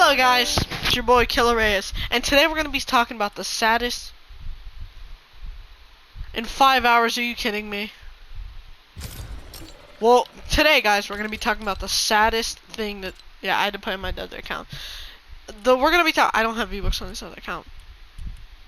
Hello guys, it's your boy Killer Reyes, and today we're going to be talking about the saddest... In 5 hours, are you kidding me? Well, today guys, we're going to be talking about the saddest thing that... Yeah, I had to put in my other account. We're going to be talking... I don't have V-Bucks on this other account.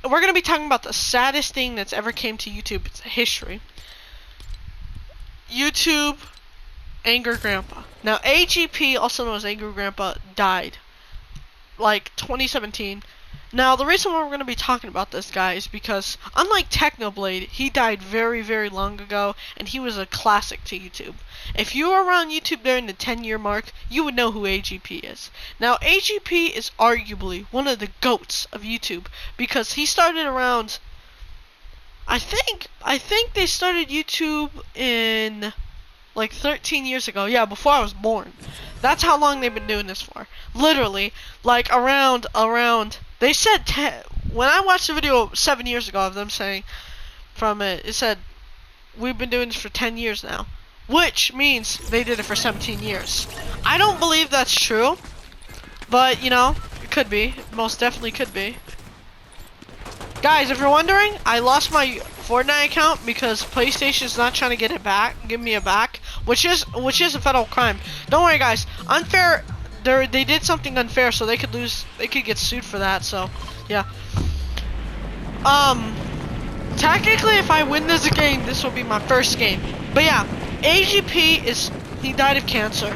We're going to be talking about the saddest thing that's ever came to YouTube. It's history. YouTube Angry Grandpa. Now, AGP, also known as Angry Grandpa, died. Like 2017. Now the reason why we're going to be talking about this guy is because unlike Technoblade, he died very, very long ago, and he was a classic to YouTube. If you were around YouTube during the 10-year mark, you would know who AGP is. Now AGP is arguably one of the GOATs of YouTube because he started around, I think they started YouTube in like 13 years ago. Yeah, before I was born. That's how long they've been doing this for. Literally, like around they said when I watched the video 7 years ago of them saying from it said we've been doing this for 10 years now, which means they did it for 17 years. I don't believe that's true, but you know, it could be. It most definitely could be. Guys, if you're wondering, I lost my Fortnite account because PlayStation is not trying to get it back, give me it back, which is a federal crime. Don't worry, guys. Unfair. They did something unfair, so they could lose. They could get sued for that. So, yeah. Technically, if I win this game, this will be my first game. But yeah, AGP he died of cancer.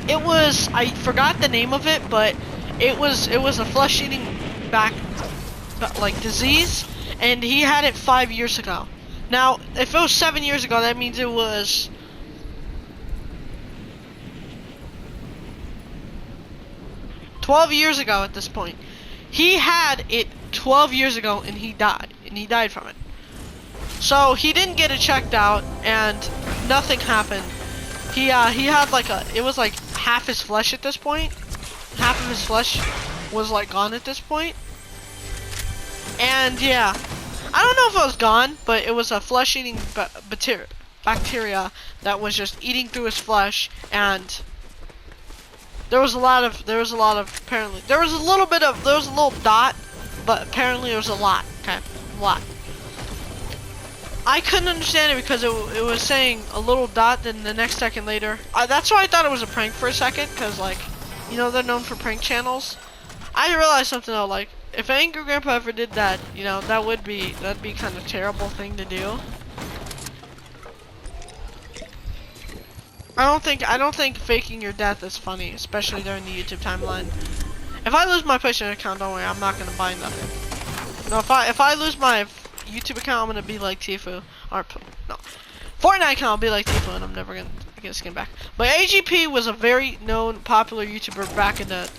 It was, I forgot the name of it, but it was a flesh-eating like disease, and he had it 5 years ago. Now, if it was 7 years ago, that means it was 12 years ago at this point. He had it 12 years ago, and he died from it. So he didn't get it checked out, and nothing happened. He had like it was like half his flesh at this point. Half of his flesh was like gone at this point. And yeah, I don't know if it was gone, but it was a flesh-eating bacteria that was just eating through his flesh, and there was a lot of apparently there was a little dot, but apparently there was a lot. Okay, a lot. I couldn't understand it because it was saying a little dot, then the next second later. That's why I thought it was a prank for a second, because like, you know, they're known for prank channels. I realized something though, like, if Angry Grandpa ever did that, you know, that'd be kind of a terrible thing to do. I don't think faking your death is funny, especially during the YouTube timeline. If I lose my PlayStation account, don't worry, I'm not gonna buy nothing. No, if I lose my YouTube account, I'm gonna be like Tfue, or no, Fortnite account, I'll be like Tfue, and I'm never gonna get a skin back. But AGP was a very known, popular YouTuber back in the.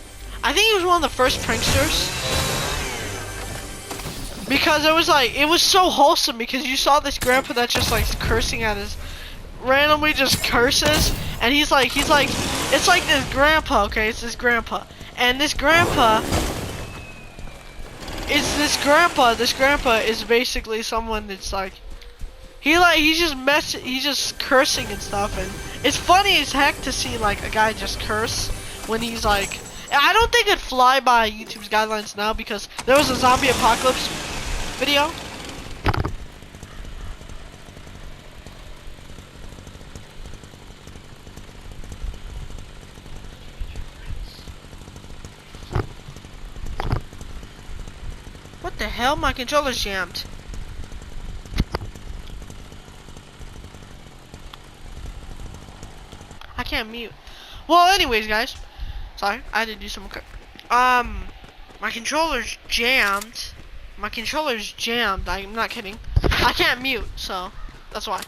I think he was one of the first pranksters. Because it was so wholesome, because you saw this grandpa that's just like cursing at his, randomly just curses, and he's like, it's like this grandpa, okay, it's this grandpa, and this grandpa is basically someone that's like, he's just cursing and stuff, and it's funny as heck to see like a guy just curse when he's like, I don't think it'd fly by YouTube's guidelines now, because there was a zombie apocalypse video. What the hell? My controller's jammed. I can't mute. Well, anyways, guys. Sorry, I had to do some. My controller's jammed. I'm not kidding. I can't mute, so that's why.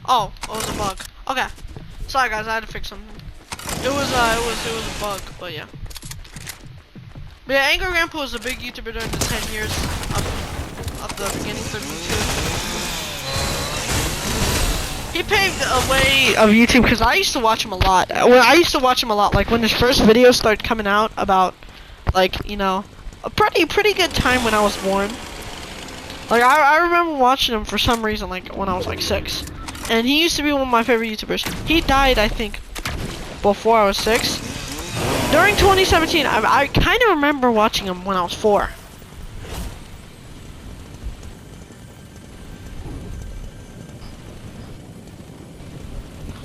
Oh, it was a bug. Okay. Sorry guys, I had to fix something. It was a bug, but yeah. But yeah, Angry Grandpa was a big YouTuber during the 10 years of the beginning of YouTube. He paved a way of YouTube because I used to watch him a lot. Like when his first videos started coming out about, like, you know, a pretty good time when I was born. Like I remember watching him for some reason, like when I was like 6, and he used to be one of my favorite YouTubers. He died, I think, before I was 6. During 2017, I kind of remember watching him when I was 4.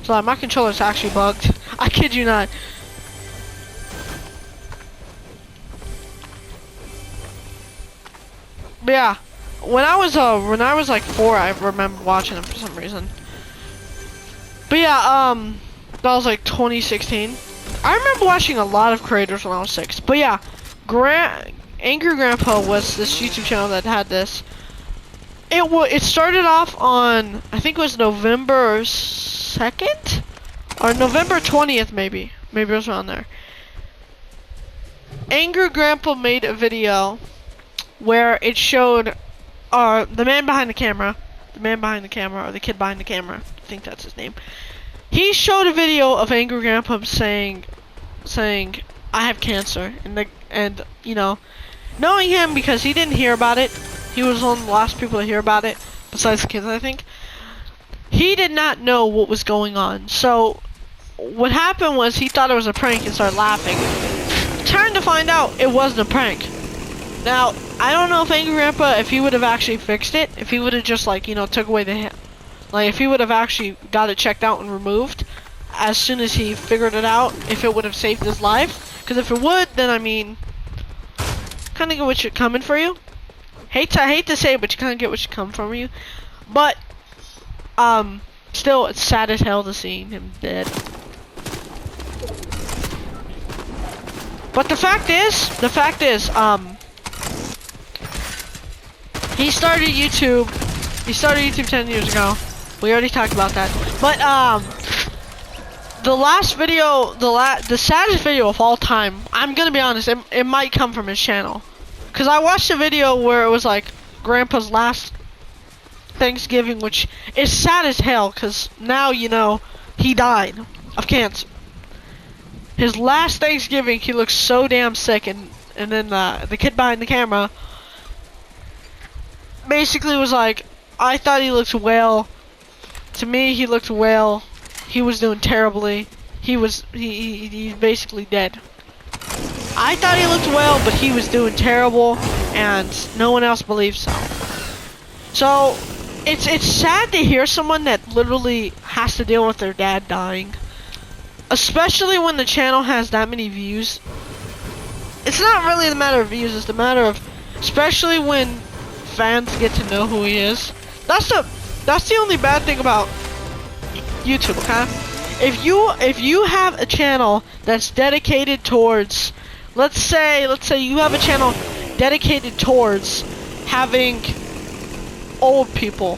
So my controller's actually bugged. I kid you not. But yeah, when I was like 4, I remember watching him for some reason. But yeah, that was like 2016. I remember watching a lot of creators when I was 6. But yeah, Angry Grandpa was this YouTube channel that had this. It started off on, I think it was November 2nd or November 20th, maybe it was around there. Angry Grandpa made a video where it showed the man behind the camera, or the kid behind the camera, I think that's his name. He showed a video of Angry Grandpa saying, I have cancer, and you know, knowing him because he didn't hear about it, he was one of the last people to hear about it, besides the kids, I think. He did not know what was going on, so what happened was he thought it was a prank and started laughing. Turned to find out it wasn't a prank. Now, I don't know if Angry Grandpa, if he would have actually fixed it, if he would have just, like, you know, took away the, like, if he would have actually got it checked out and removed as soon as he figured it out, if it would have saved his life. Because if it would, then, I mean, kind of get what you're coming for you. I hate to say it, but you kind of get what you're coming from you. But, still, it's sad as hell to see him dead. But the fact is, he started YouTube 10 years ago. We already talked about that. But, the last video, the saddest video of all time, I'm gonna be honest, it might come from his channel. Cause I watched a video where it was like Grandpa's last Thanksgiving, which is sad as hell, cause now, you know, he died of cancer. His last Thanksgiving, he looked so damn sick, and then the kid behind the camera basically was like, I thought he looked well. To me, he looked well. He was doing terribly. He's basically dead. I thought he looked well, but he was doing terrible, and no one else believes so. So, it's sad to hear someone that literally has to deal with their dad dying. Especially when the channel has that many views. It's not really the matter of views, it's the matter of, especially when fans get to know who he is. That's the only bad thing about YouTube, okay? If you have a channel that's dedicated towards, let's say you have a channel dedicated towards having old people.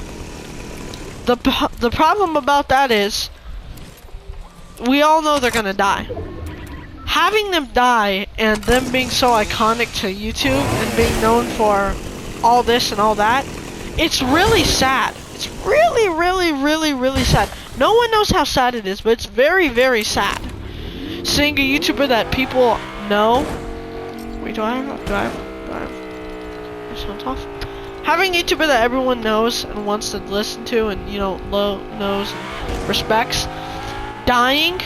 The problem about that is, we all know they're gonna die. Having them die and them being so iconic to YouTube and being known for all this and all that, it's really sad. It's really, really, really, really sad. No one knows how sad it is, but it's very, very sad. Seeing a YouTuber that people know. Wait, do I have sounds off? Having a YouTuber that everyone knows and wants to listen to and, you know, knows and respects dying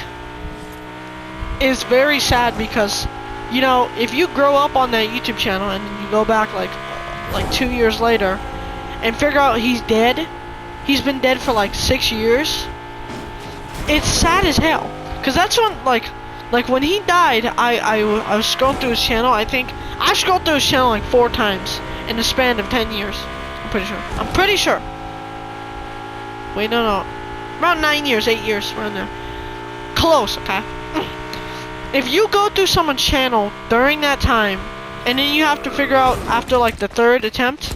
is very sad, because, you know, if you grow up on that YouTube channel and you go back like 2 years later and figure out he's dead, he's been dead for like 6 years, it's sad as hell. Cause that's when, like when he died, I was scrolling through his channel. I think I scrolled through his channel like 4 times in the span of 10 years. I'm pretty sure. Wait, no. Around 9 years, 8 years, around there. Close, okay? If you go through someone's channel during that time, and then you have to figure out after like the 3rd attempt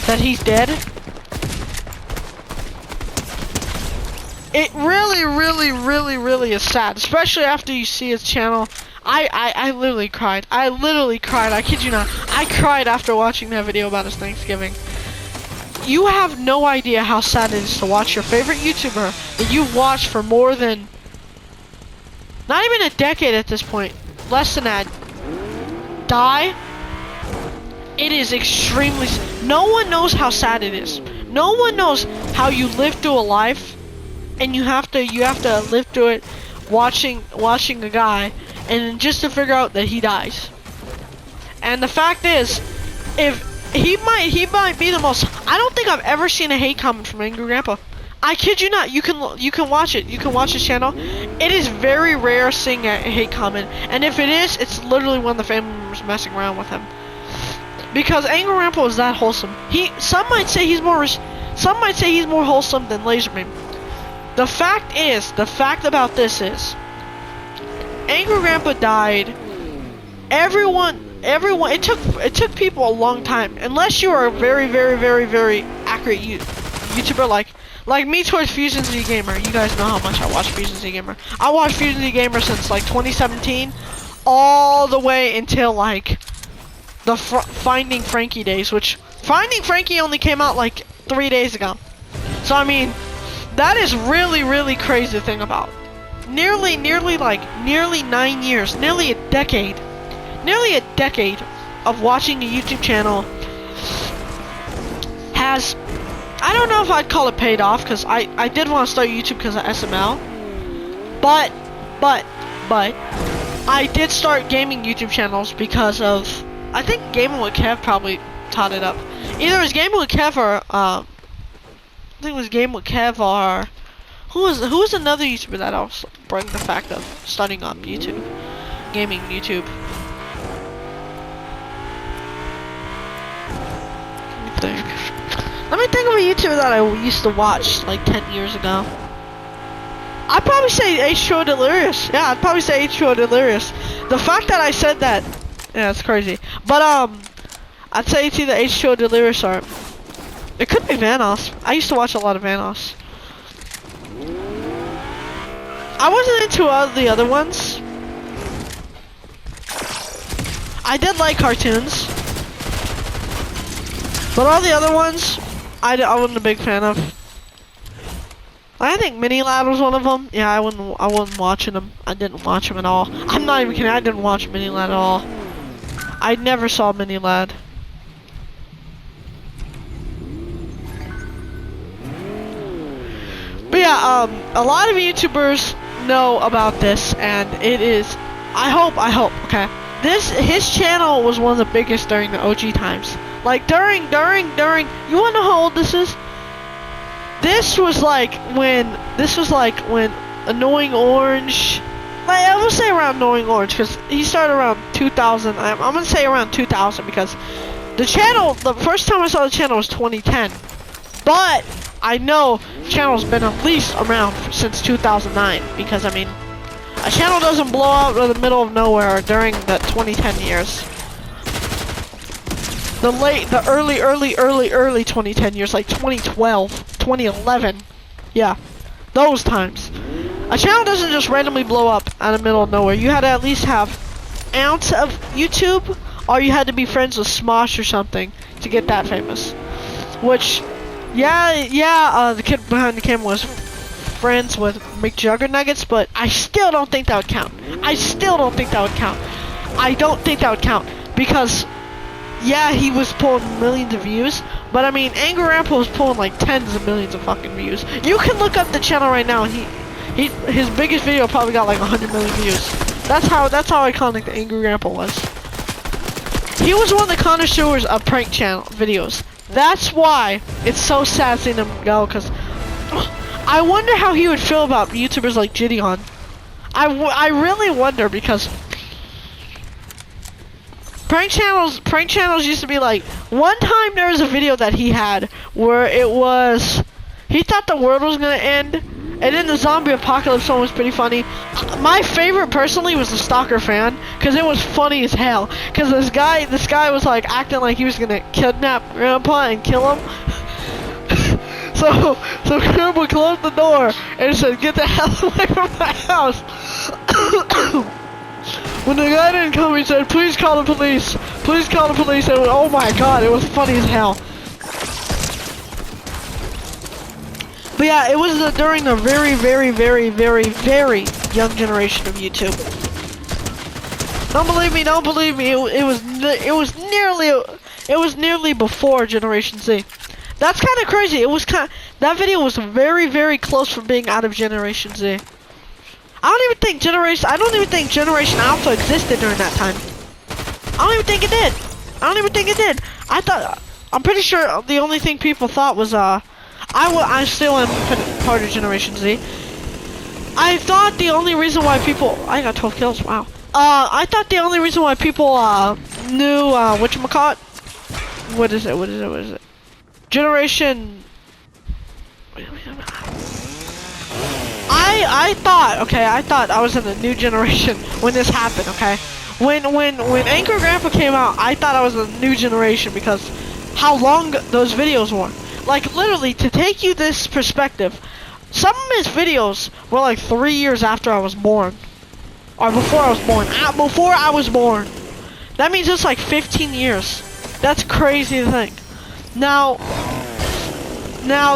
that he's dead, it really, really, really, really is sad. Especially after you see his channel. I literally cried. I kid you not. I cried after watching that video about his Thanksgiving. You have no idea how sad it is to watch your favorite YouTuber that you've watched for more than, not even a decade at this point, less than that, die, It is extremely. No one knows how sad it is. No one knows how you live through a life, and you have to live through it, watching a guy, and just to figure out that he dies. And the fact is, if he might be the most. I don't think I've ever seen a hate comment from Angry Grandpa. I kid you not. You can watch it. You can watch his channel. It is very rare seeing a hate comment, and if it is, it's literally one of the family members messing around with him. Because Angry Grandpa is that wholesome. Some might say he's more wholesome than Laserbeam. The fact about this is, Angry Grandpa died. Everyone. It took people a long time, unless you are a very, very, very, very accurate YouTuber like me towards Fusion Z Gamer. You guys know how much I watch Fusion Z Gamer. I watched Fusion Z Gamer since like 2017, all the way until like the Finding Frankie days, which Finding Frankie only came out like 3 days ago. So I mean, that is really, really crazy to think about. Nearly 9 years, nearly a decade of watching a YouTube channel has, I don't know if I'd call it paid off, because I did want to start YouTube because of SML, but I did start gaming YouTube channels because of, I think Gaming with Kev probably taught it up. Either it was Gaming with Kev or I think it was Gaming with Kev or who was another YouTuber that also brought the fact of starting on YouTube, gaming YouTube. Let me think of a YouTuber that I used to watch like 10 years ago. I'd probably say H2O Delirious. Yeah, I'd probably say H2O Delirious. The fact that I said that, yeah, it's crazy. But I'd say it's either H2O Delirious or it could be Vanoss. I used to watch a lot of Vanoss. I wasn't into the other ones. I did like cartoons, but all the other ones, I wasn't a big fan of. I think Mini Lad was one of them. Yeah, I wasn't watching them. I didn't watch them at all. I'm not even kidding. I didn't watch Mini Lad at all. I never saw Mini Lad. But yeah, a lot of YouTubers know about this, and it is. I hope. Okay, his channel was one of the biggest during the OG times. Like during. You wanna know how old this is? This was like when Annoying Orange. Like, I will say around Annoying Orange, because he started around 2000. I'm gonna say around 2000 because the first time I saw the channel was 2010. But I know the channel's been at least around since 2009, because I mean, a channel doesn't blow out in the middle of nowhere during the 2010 years. The early 2010 years, like 2012, 2011, yeah, those times. A channel doesn't just randomly blow up out of the middle of nowhere. You had to at least have an ounce of YouTube, or you had to be friends with Smosh or something to get that famous. Which, the kid behind the camera was friends with McJuggernuggets, but I still don't think that would count. I don't think that would count because, yeah, he was pulling millions of views, but I mean, Angry Grandpa was pulling like tens of millions of fucking views. You can look up the channel right now, and his biggest video probably got like 100 million views. That's how iconic the Angry Grandpa was. He was one of the connoisseurs of prank channel videos. That's why it's so sad seeing him go, because I wonder how he would feel about YouTubers like Gideon. I really wonder, because prank channels used to be like, one time there was a video that he had where it was, he thought the world was gonna end, and then the zombie apocalypse one was pretty funny. My favorite personally was the Stalker fan, because it was funny as hell. Because this guy was like acting like he was gonna kidnap Grandpa and kill him. so Grandpa closed the door and said, "Get the hell away from my house." When the guy didn't come, he said, "Please call the police. Please call the police." And oh my god, it was funny as hell. But yeah, it was during the very, very, very, very, very young generation of YouTube. Don't believe me. It was It was nearly before Generation Z. That's kind of crazy. It was that video was very, very close from being out of Generation Z. I don't even think Generation Alpha existed during that time. I don't even think it did. I'm pretty sure the only thing people thought was I still am part of Generation Z. I thought the only reason why I got 12 kills. Wow. I thought the only reason why people knew whatchamacallit. What is it? Generation. I thought I was in a new generation when this happened. Okay, when Angry Grandpa came out, I thought I was in a new generation because how long those videos were. Like literally, to take you this perspective, some of his videos were like 3 years after I was born, or before I was born. Before I was born, that means it's like 15 years. That's crazy to think. Now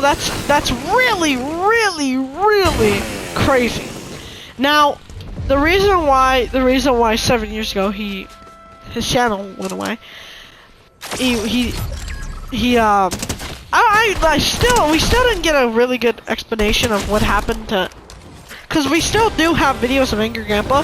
that's really crazy. Now, the reason why 7 years ago his channel went away. We still didn't get a really good explanation of what happened to, because we still do have videos of Angry Grandpa.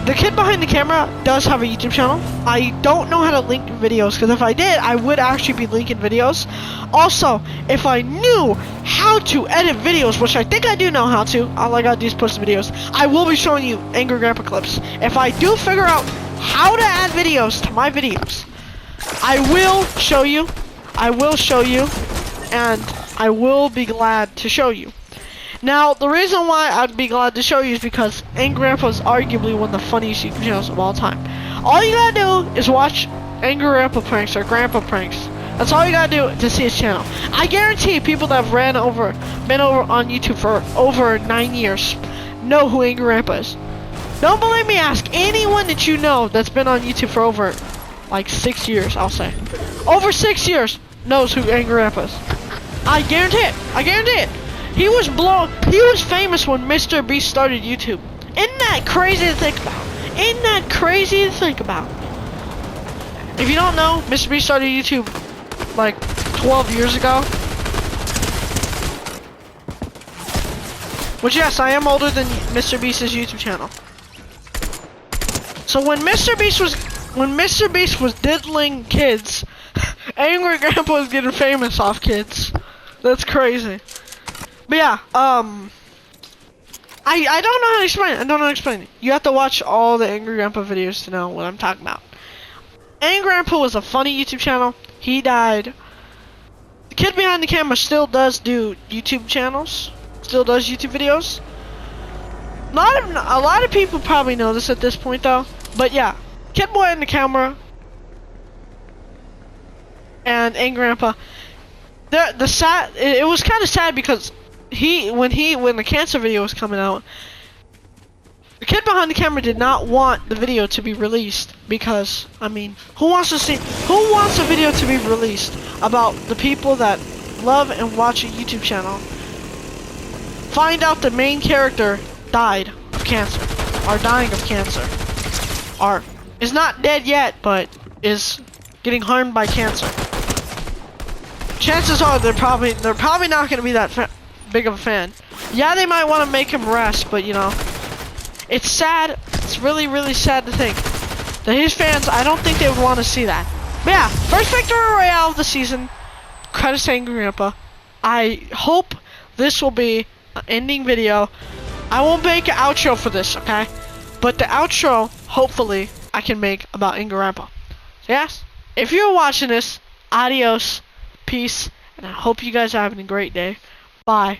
The kid behind the camera does have a YouTube channel. I don't know how to link videos, because if I did, I would actually be linking videos. Also, if I knew how to edit videos, which I think I do know how to, all I gotta do is post the videos, I will be showing you Angry Grandpa clips. If I do figure out how to add videos to my videos, I will show you, and I will be glad to show you. Now, the reason why I'd be glad to show you is because Angry Grandpa is arguably one of the funniest YouTube channels of all time. All you gotta do is watch Angry Grandpa pranks or Grandpa pranks. That's all you gotta do to see his channel. I guarantee people that have been over on YouTube for over 9 years know who Angry Grandpa is. Don't believe me, ask anyone that you know that's been on YouTube for over like 6 years, I'll say. Over 6 years knows who Angry Grandpa is. I guarantee it. He was famous when Mr. Beast started YouTube. Isn't that crazy to think about? If you don't know, Mr. Beast started YouTube like 12 years ago. Which, yes, I am older than Mr. Beast's YouTube channel. So when Mr. Beast was diddling kids, Angry Grandpa was getting famous off kids. That's crazy. But yeah, I don't know how to explain it. You have to watch all the Angry Grandpa videos to know what I'm talking about. Angry Grandpa was a funny YouTube channel. He died. The kid behind the camera still does do YouTube channels. Still does YouTube videos. A lot of people probably know this at this point though. But yeah, kid behind the camera and Angry Grandpa. It was kind of sad because when the cancer video was coming out, the kid behind the camera did not want the video to be released because, I mean, who wants a video to be released about the people that love and watch a YouTube channel find out the main character died of cancer, or dying of cancer, or is not dead yet, but is getting harmed by cancer? Chances are they're probably not going to be that big of a fan. Yeah, they might want to make him rest, but you know, it's sad. It's really sad to think that his fans, I don't think they would want to see that. But yeah, first victory royale of the season. Credits to Angry Grandpa. I hope this will be an ending video. I won't make an outro for this, okay? But the outro, hopefully, I can make about Angry Grandpa. So yes, if you're watching this, adios, peace, and I hope you guys are having a great day. Bye.